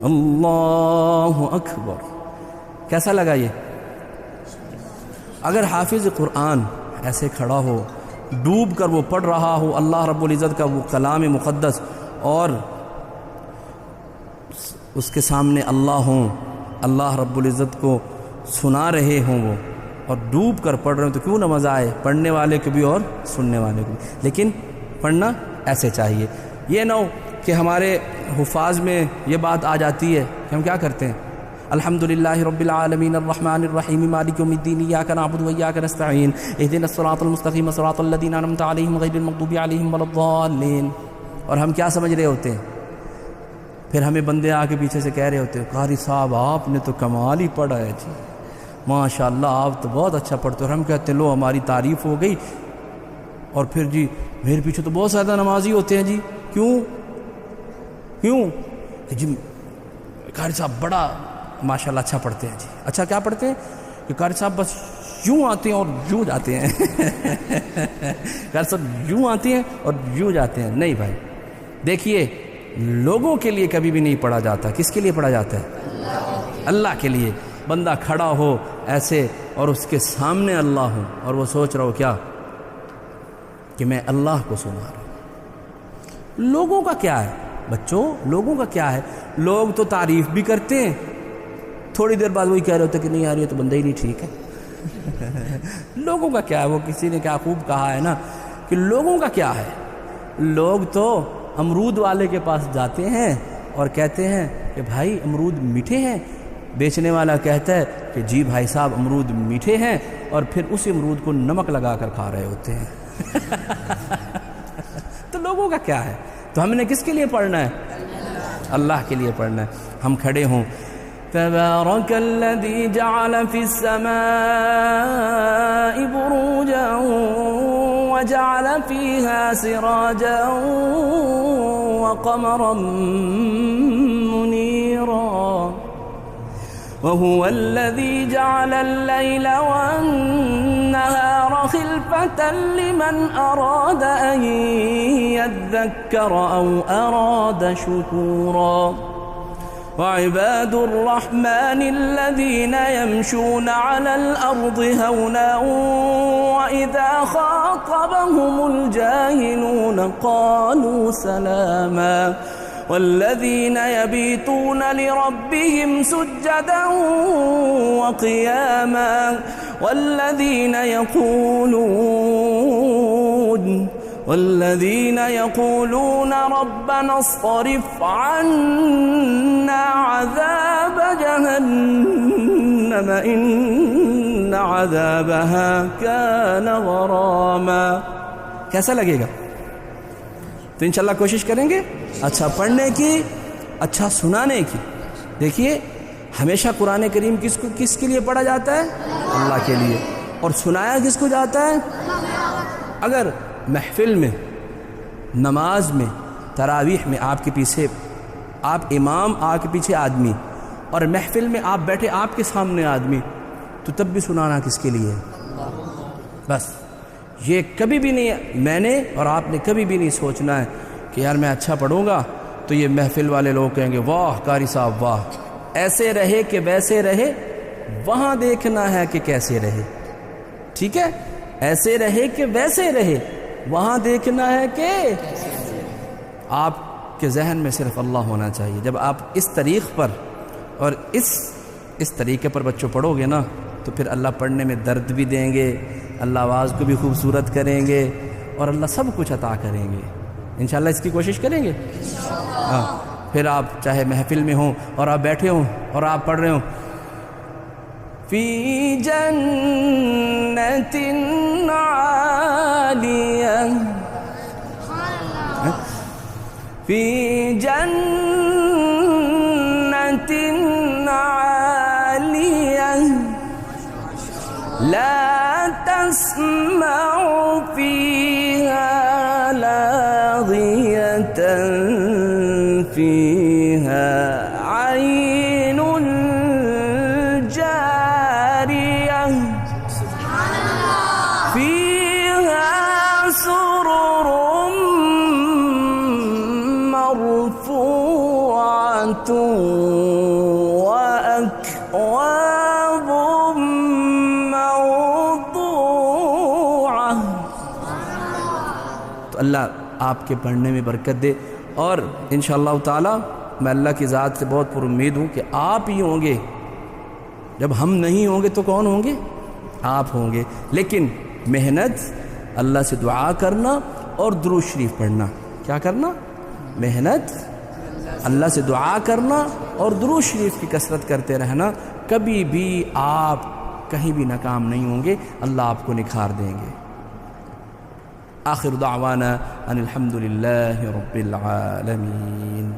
اللہ اکبر. کیسا لگا یہ؟ اگر حافظ قرآن ایسے کھڑا ہو، ڈوب کر وہ پڑھ رہا ہو اللہ رب العزت کا وہ کلام مقدس، اور اس کے سامنے اللہ ہوں، اللہ رب العزت کو سنا رہے ہوں وہ، اور ڈوب کر پڑھ رہے ہوں، تو کیوں نہ مزہ آئے پڑھنے والے کو بھی اور سننے والے کو بھی. لیکن پڑھنا ایسے چاہیے. یہ نہ ہو کہ ہمارے حفاظ میں یہ بات آ جاتی ہے کہ ہم کیا کرتے ہیں، الحمدللہ رب العالمین الرحمن الرحیم مالک یوم الدین ایاک نعبد و ایاک نستعین اہدنا الصراط المستقیم صراط الذین انعمت علیہم غیر المغضوب علیہم ولا الضالین. اور ہم کیا سمجھ رہے ہوتے ہیں؟ پھر ہمیں بندے آ کے پیچھے سے کہہ رہے ہوتے ہیں قاری صاحب آپ نے تو کمال ہی پڑھا ہے جی، ماشاء اللہ آپ تو بہت اچھا پڑھتے. اور ہم کہتے ہیں لو ہماری تعریف ہو گئی. اور پھر جی میرے پیچھے تو بہت زیادہ نمازی ہوتے ہیں جی. کیوں جی قاری صاحب بڑا ماشاءاللہ اچھا پڑھتے ہیں جی. اچھا کیا پڑھتے ہیں کہ قاری صاحب بس یوں آتے ہیں اور یوں جاتے ہیں قاری صاحب یوں آتے ہیں اور یوں جاتے ہیں. نہیں بھائی، دیکھیے لوگوں کے لیے کبھی بھی نہیں پڑھا جاتا. کس کے لیے پڑھا جاتا ہے؟ اللہ کے لیے. بندہ کھڑا ہو ایسے اور اس کے سامنے اللہ ہو اور وہ سوچ رہا ہو کیا کہ میں اللہ کو سنا رہا ہوں. لوگوں کا کیا ہے بچوں؟ لوگوں کا کیا ہے؟ لوگ تو تعریف بھی کرتے ہیں، تھوڑی دیر بعد وہی کہہ رہے ہوتے کہ نہیں یار یہ تو بندہ ہی نہیں ٹھیک ہے. لوگوں کا کیا ہے؟ وہ کسی نے کیا خوب کہا ہے نا کہ لوگوں کا کیا ہے. لوگ تو امرود والے کے پاس جاتے ہیں اور کہتے ہیں کہ بھائی امرود میٹھے ہیں. بیچنے والا کہتا ہے کہ جی بھائی صاحب امرود میٹھے ہیں، اور پھر اس امرود کو نمک لگا کر کھا رہے ہوتے ہیں. تو لوگوں کا کیا ہے؟ تو ہم نے کس کے لیے پڑھنا ہے؟ اللہ کے لیے پڑھنا ہے. ہم کھڑے ہوں تبارک الذی جعل فی السماء بروجا وجعل فیہا سراجا وقمرا منیرا وهو الذي جعل الليل والنهار خلفة لمن أراد أن يذكر أو أراد شكورا وعباد الرحمن الذين يمشون على الأرض هونا وإذا خاطبهم الجاهلون قالوا سلاما والذين يبيتون لربهم سجدا وقياما والذين يقولون ربنا اصرف عنا عذاب جهنم إن عذابها كان غراما. کیسا لگے گا؟ تو انشاءاللہ کوشش کریں گے اچھا پڑھنے کی، اچھا سنانے کی. دیکھیے ہمیشہ قرآن کریم کس کے لیے پڑھا جاتا ہے؟ اللہ کے لیے. اور سنایا کس کو جاتا ہے؟ اگر محفل میں، نماز میں، تراویح میں آپ کے پیچھے آپ امام، آپ کے پیچھے آدمی، اور محفل میں آپ بیٹھے آپ کے سامنے آدمی، تو تب بھی سنانا کس کے لیے؟ بس یہ کبھی بھی نہیں، میں نے اور آپ نے کبھی بھی نہیں سوچنا ہے کہ یار میں اچھا پڑھوں گا تو یہ محفل والے لوگ کہیں گے واہ قاری صاحب واہ، ایسے رہے کہ ویسے رہے. وہاں دیکھنا ہے کہ کیسے رہے. ٹھیک ہے؟ ایسے رہے کہ ویسے رہے، وہاں دیکھنا ہے کہ آپ کے ذہن میں صرف اللہ ہونا چاہیے. جب آپ اس طریق پر اور اس طریقے پر بچوں پڑھو گے نا تو پھر اللہ پڑھنے میں درد بھی دیں گے، اللہ آواز کو بھی خوبصورت کریں گے، اور اللہ سب کچھ عطا کریں گے. انشاءاللہ اس کی کوشش کریں گے. ہاں پھر آپ چاہے محفل میں ہوں اور آپ بیٹھے ہوں اور آپ پڑھ رہے ہوں فی جنت عالیہ فی جنت عالیہ لا تسمع فيها لاغية فيها عين جارية فيها سرر مرفوعة وأكواب موضوعة. تو اللہ آپ کے پڑھنے میں برکت دے، اور انشاءاللہ تعالی میں اللہ کی ذات سے بہت پر امید ہوں کہ آپ ہی ہوں گے. جب ہم نہیں ہوں گے تو کون ہوں گے؟ آپ ہوں گے. لیکن محنت، اللہ سے دعا کرنا اور درود شریف پڑھنا. کیا کرنا؟ محنت، اللہ سے دعا کرنا اور درود شریف کی کثرت کرتے رہنا. کبھی بھی آپ کہیں بھی ناکام نہیں ہوں گے، اللہ آپ کو نکھار دیں گے. آخر دعوانا ان الحمد للہ رب العالمین.